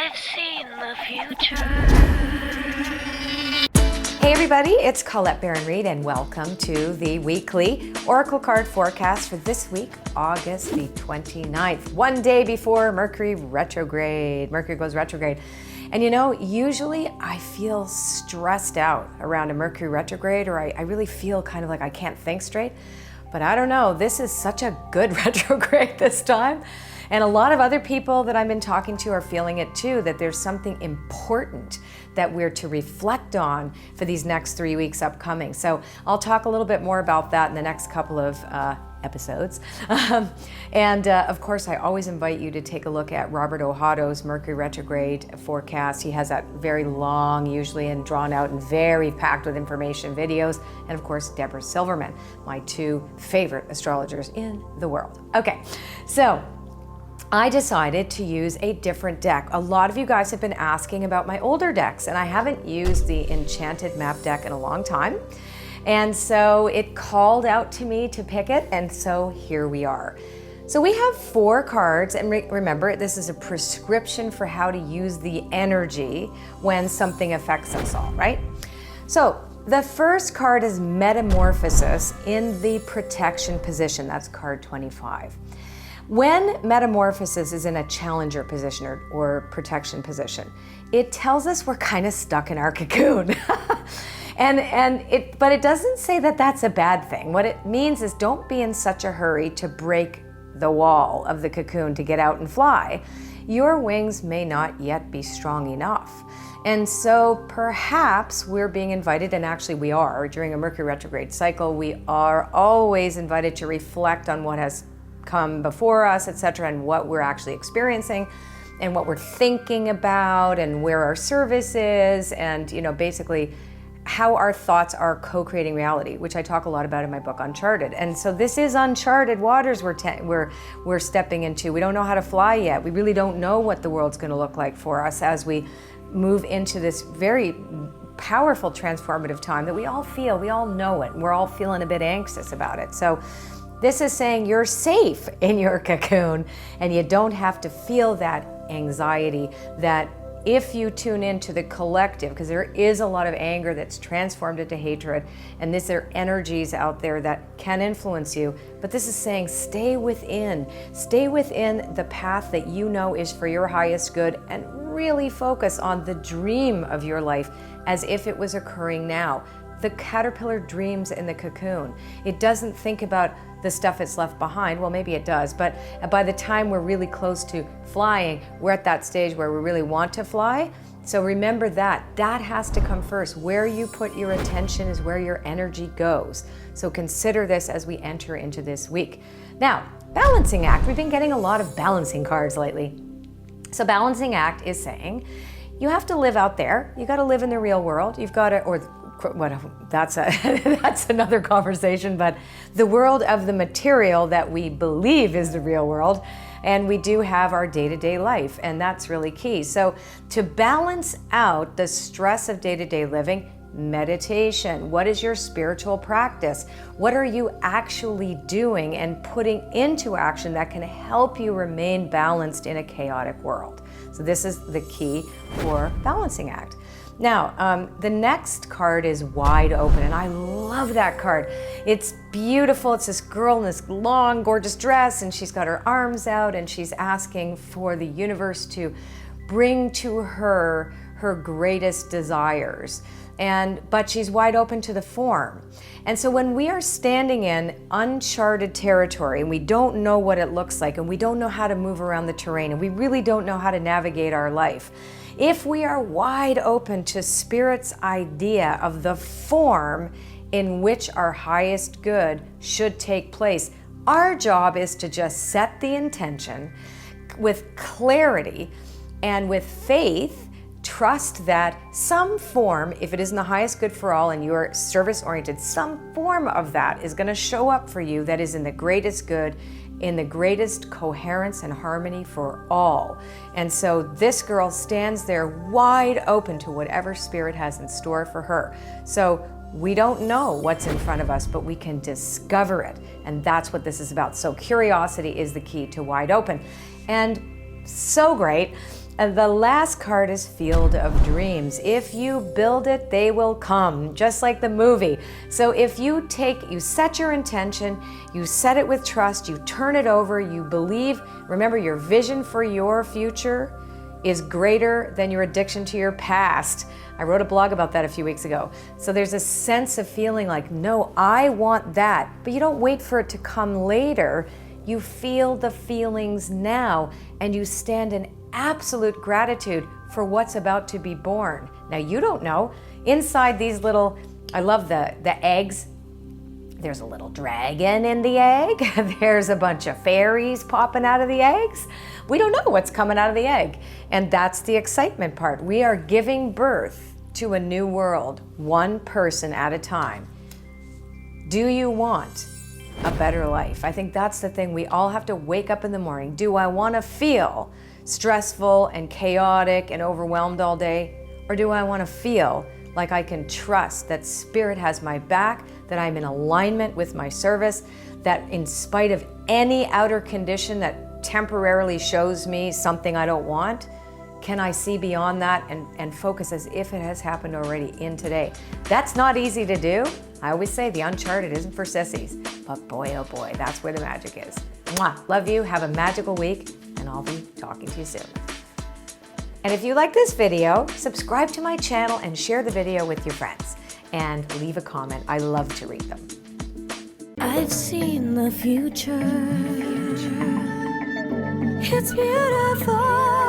I've seen the future. Hey everybody, it's Colette Baron-Reid and welcome to the weekly Oracle card forecast for this week, August the 29th, one day before Mercury retrograde. Mercury goes retrograde. And you know, usually I feel stressed out around a Mercury retrograde, or I really feel kind of like I can't think straight. But I don't know, this is such a good retrograde this time. And a lot of other people that I've been talking to are feeling it too, that there's something important that we're to reflect on for these next 3 weeks upcoming. So I'll talk a little bit more about that in the next couple of episodes. Of course, I always invite you to take a look at Robert Ohato's Mercury retrograde forecast. He has that very long, usually, and drawn out and very packed with information videos. And of course, Deborah Silverman, my two favorite astrologers in the world. Okay, so I decided to use a different deck. A lot of you guys have been asking about my older decks, and I haven't used the Enchanted Map deck in a long time. And so it called out to me to pick it, and so here we are. So we have 4 cards, and remember, this is a prescription for how to use the energy when something affects us all, right? So the first card is Metamorphosis in the protection position. That's card 25. When Metamorphosis is in a challenger position or protection position, it tells us we're kind of stuck in our cocoon. But it doesn't say that that's a bad thing. What it means is don't be in such a hurry to break the wall of the cocoon to get out and fly. Your wings may not yet be strong enough. And so perhaps we're being invited, and actually we are, during a Mercury retrograde cycle, we are always invited to reflect on what has come before us, etc., and what we're actually experiencing and what we're thinking about and where our service is, and basically how our thoughts are co-creating reality, which I talk a lot about in my book Uncharted. And so this is uncharted waters we're stepping into. We don't know how to fly yet. We really don't know what the world's going to look like for us as we move into this very powerful transformative time that we all feel, we all know it, and we're all feeling a bit anxious about it. So this is saying you're safe in your cocoon and you don't have to feel that anxiety, that if you tune into the collective, because there is a lot of anger that's transformed into hatred, and there are energies out there that can influence you, but this is saying stay within the path that you know is for your highest good, and really focus on the dream of your life as if it was occurring now. The caterpillar dreams in the cocoon. It doesn't think about the stuff it's left behind. Well, maybe it does, but by the time we're really close to flying, we're at that stage where we really want to fly. So remember that has to come first. Where you put your attention is where your energy goes. So consider this as we enter into this week. Now, balancing act. We've been getting a lot of balancing cards lately. So balancing act is saying you have to live out there. You got to live in the real world. You've got to, that's another conversation, but the world of the material that we believe is the real world, and we do have our day-to-day life, and that's really key. So to balance out the stress of day-to-day living, meditation. What is your spiritual practice? What are you actually doing and putting into action that can help you remain balanced in a chaotic world? So this is the key for balancing act. Now, the next card is Wide Open, and I love that card. It's beautiful. It's this girl in this long, gorgeous dress, and she's got her arms out, and she's asking for the universe to bring to her her greatest desires. But she's wide open to the form. And so when we are standing in uncharted territory and we don't know what it looks like, and we don't know how to move around the terrain, and we really don't know how to navigate our life, if we are wide open to Spirit's idea of the form in which our highest good should take place, our job is to just set the intention with clarity and with faith. Trust that some form, if it is in the highest good for all and you're service-oriented, some form of that is going to show up for you that is in the greatest good, in the greatest coherence and harmony for all. And so this girl stands there wide open to whatever Spirit has in store for her. So we don't know what's in front of us, but we can discover it. And that's what this is about. So curiosity is the key to wide open. And so great. And the last card is Field of Dreams. If you build it, they will come, just like the movie. So if you set your intention, you set it with trust, you turn it over, you believe, remember your vision for your future is greater than your addiction to your past. I wrote a blog about that a few weeks ago. So there's a sense of feeling like, no, I want that, but you don't wait for it to come later. You feel the feelings now, and you stand in absolute gratitude for what's about to be born. Now, you don't know. Inside these little, I love the eggs. There's a little dragon in the egg. There's a bunch of fairies popping out of the eggs. We don't know what's coming out of the egg. And that's the excitement part. We are giving birth to a new world, one person at a time. Do you want a better life? I think that's the thing. We all have to wake up in the morning. Do I want to feel stressful and chaotic and overwhelmed all day? Or do I want to feel like I can trust that Spirit has my back, that I'm in alignment with my service, that in spite of any outer condition that temporarily shows me something I don't want, can I see beyond that and focus as if it has happened already in today? That's not easy to do. I always say the uncharted isn't for sissies, but boy, oh boy, that's where the magic is. Mwah. Love you, have a magical week, and I'll be talking to you soon. And if you like this video, subscribe to my channel and share the video with your friends. And leave a comment. I love to read them. I've seen the future. It's beautiful.